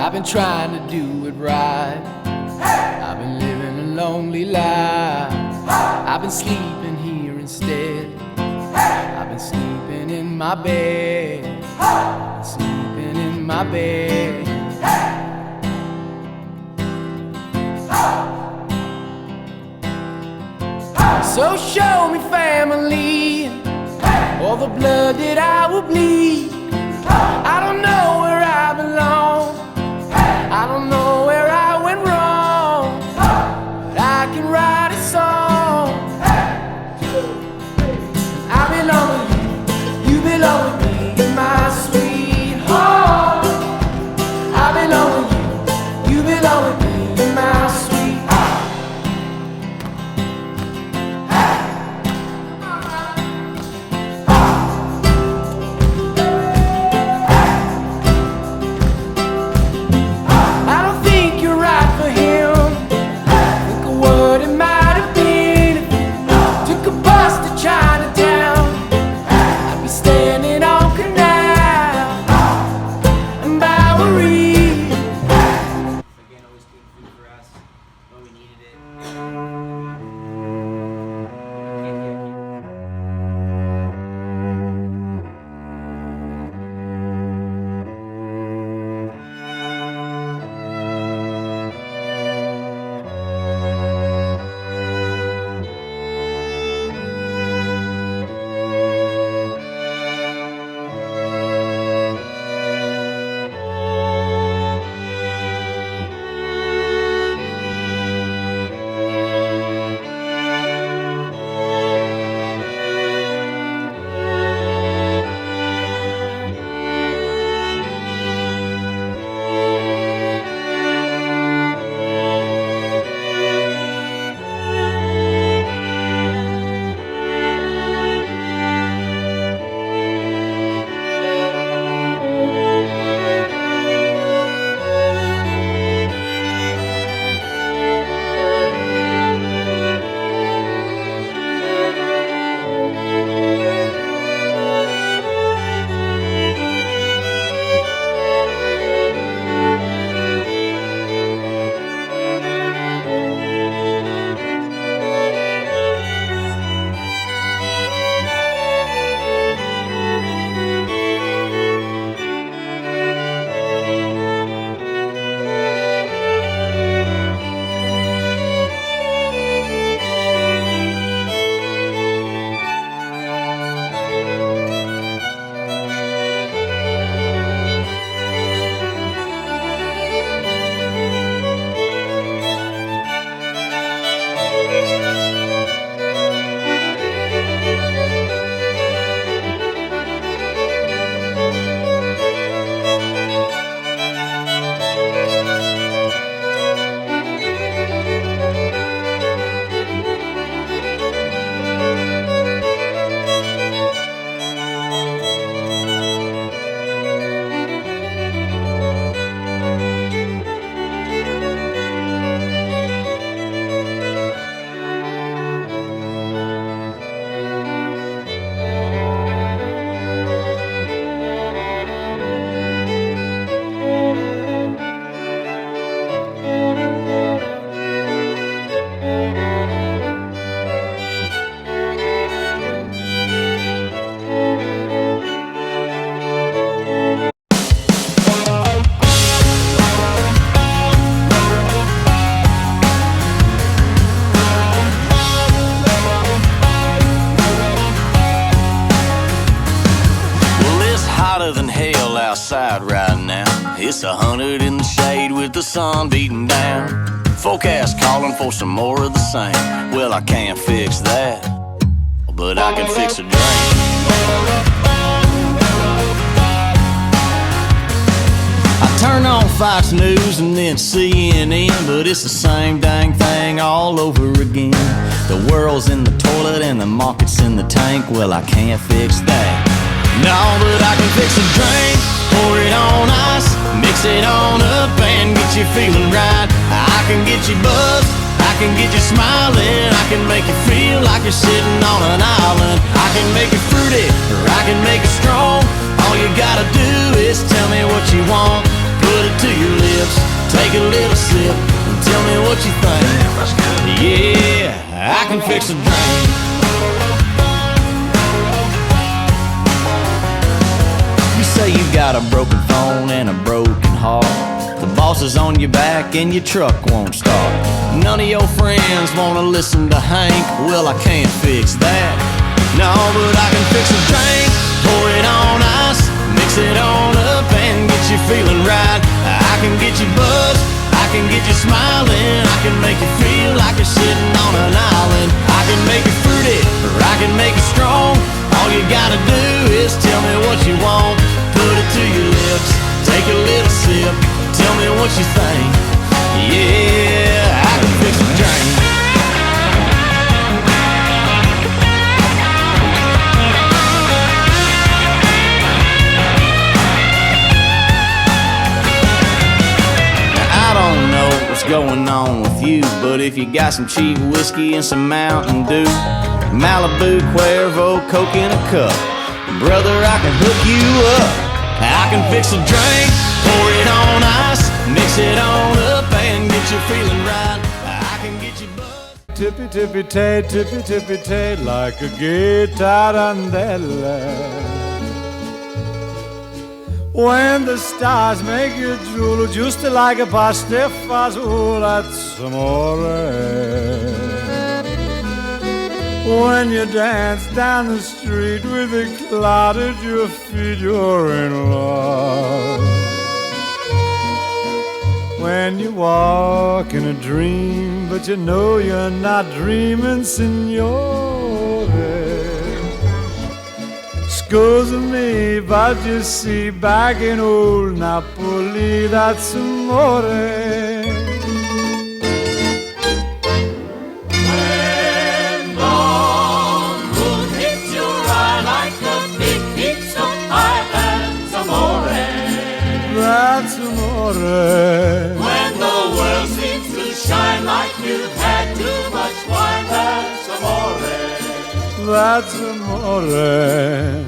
I've been trying to do it right. I've been living a lonely life. I've been sleeping here instead. I've been sleeping in my bed. Sleeping in my bed. So show me family, all the blood that I will bleed. I don't know where I belong. I don't know where I went wrong, but I can write a song. I belong with you, you belong with me, you're my sweetheart. I belong with you, you belong with me, you're my sweetheart. Outside right now, it's 100 in the shade with the sun beating down. Forecast calling for some more of the same. Well, I can't fix that, but I can fix a drain. I turn on Fox News and then CNN, but it's the same dang thing all over again. The world's in the toilet and the market's in the tank. Well, I can't fix that. No, but I can fix a drink, pour it on ice, mix it on up and get you feeling right. I can get you buzzed, I can get you smiling, I can make you feel like you're sitting on an island. I can make it fruity, or I can make it strong. All you gotta do is tell me what you want, put it to your lips. take a little sip and tell me what you think. Yeah, I can fix a drink. You say you got a broken phone and a broken heart. The boss is on your back and your truck won't start. None of your friends wanna listen to Hank. Well, I can't fix that. No, but I can fix a drink. Pour it on ice, mix it on up and get you feeling right. I can get you buzzed, I can get you smiling. I can make you feel like you're sitting on an island. I can make you fruity, or I can make you strong. All you gotta do is tell me what you want. Put it to your lips, take a little sip. Tell me what you think. Yeah, I can fix a drink. Going on with you, but if you got some cheap whiskey and some Mountain Dew, Malibu, Cuervo, Coke in a cup, brother, I can hook you up. I can fix a drink, pour it on ice, mix it on up and get you feeling right. I can get you buzzed. Tippy tippy tay, like a guitarandella. When the stars make you drool, just like a pasta fazool, that's amore. When you dance down the street with a cloud at your feet, you're in love. When you walk in a dream, but you know you're not dreaming, signore. Scusa me, but you see, back in old Napoli, that's amore. When the moon hits your eye like a big pizza pie, that's amore. That's amore. When the world seems to shine like you've had too much wine, that's amore. That's amore.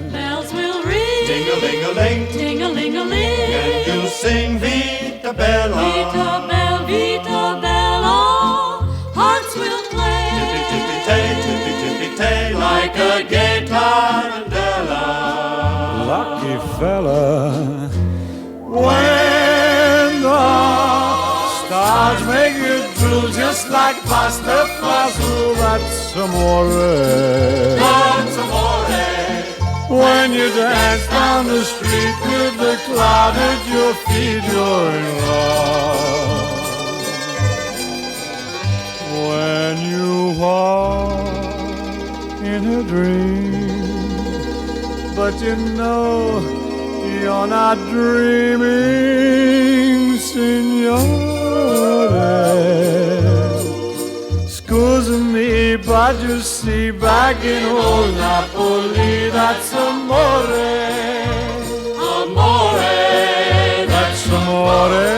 Ting-a-ling-a-ling, Ting-a-ling-a-ling, and you sing Vita Bella. Vita Bella, Vita Bella, hearts will play. Tippy-tippy-tay, like a gay tarantella. Lucky fella. When the stars make you drool, just like pasta fazool, that's amore. That's amore. When you dance down the street with the cloud at your feet, you're in love. When you walk in a dream, but you know you're not dreaming, signore. Scusa me, but you see, back in old Napoli, that's amore. Amore, That's amore.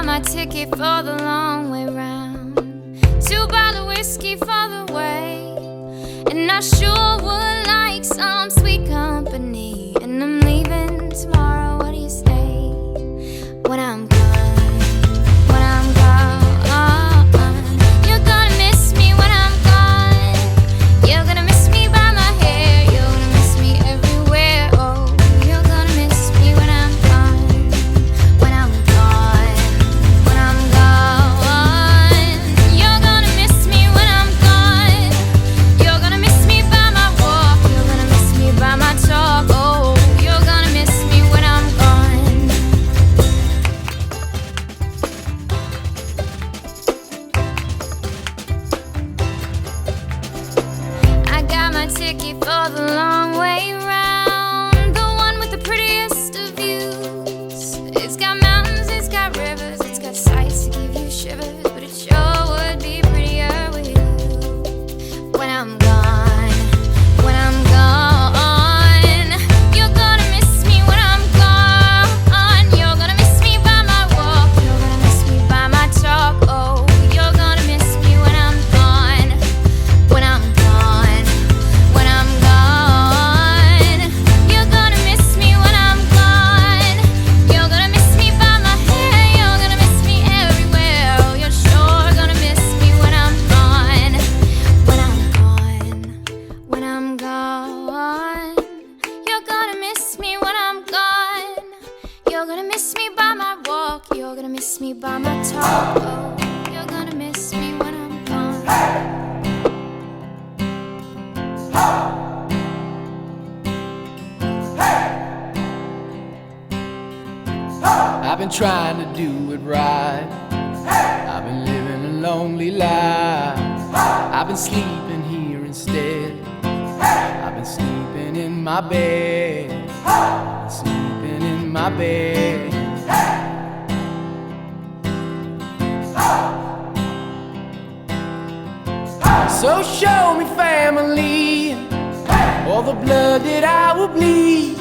My ticket for the long way round, 2 bottles of whiskey for the way, and I sure would like some sweet company. And I'm leaving tomorrow. What do you say? When I'm gone, when I'm gone, you're gonna miss me when I'm gone. You're gonna miss me by my hair. You're gonna miss me everywhere. Oh, you're gonna miss me when I'm gone. When I'm gone. You're gonna miss me when I'm gone. You're gonna miss me by my walk. You're gonna miss me by my talk. Oh, gonna miss me by my top. Oh, you're gonna miss me when I'm gone. I've been trying to do it right. I've been living a lonely life. I've been sleeping here instead. I've been sleeping in my bed. Sleeping in my bed. So show me family, all the blood that I will bleed.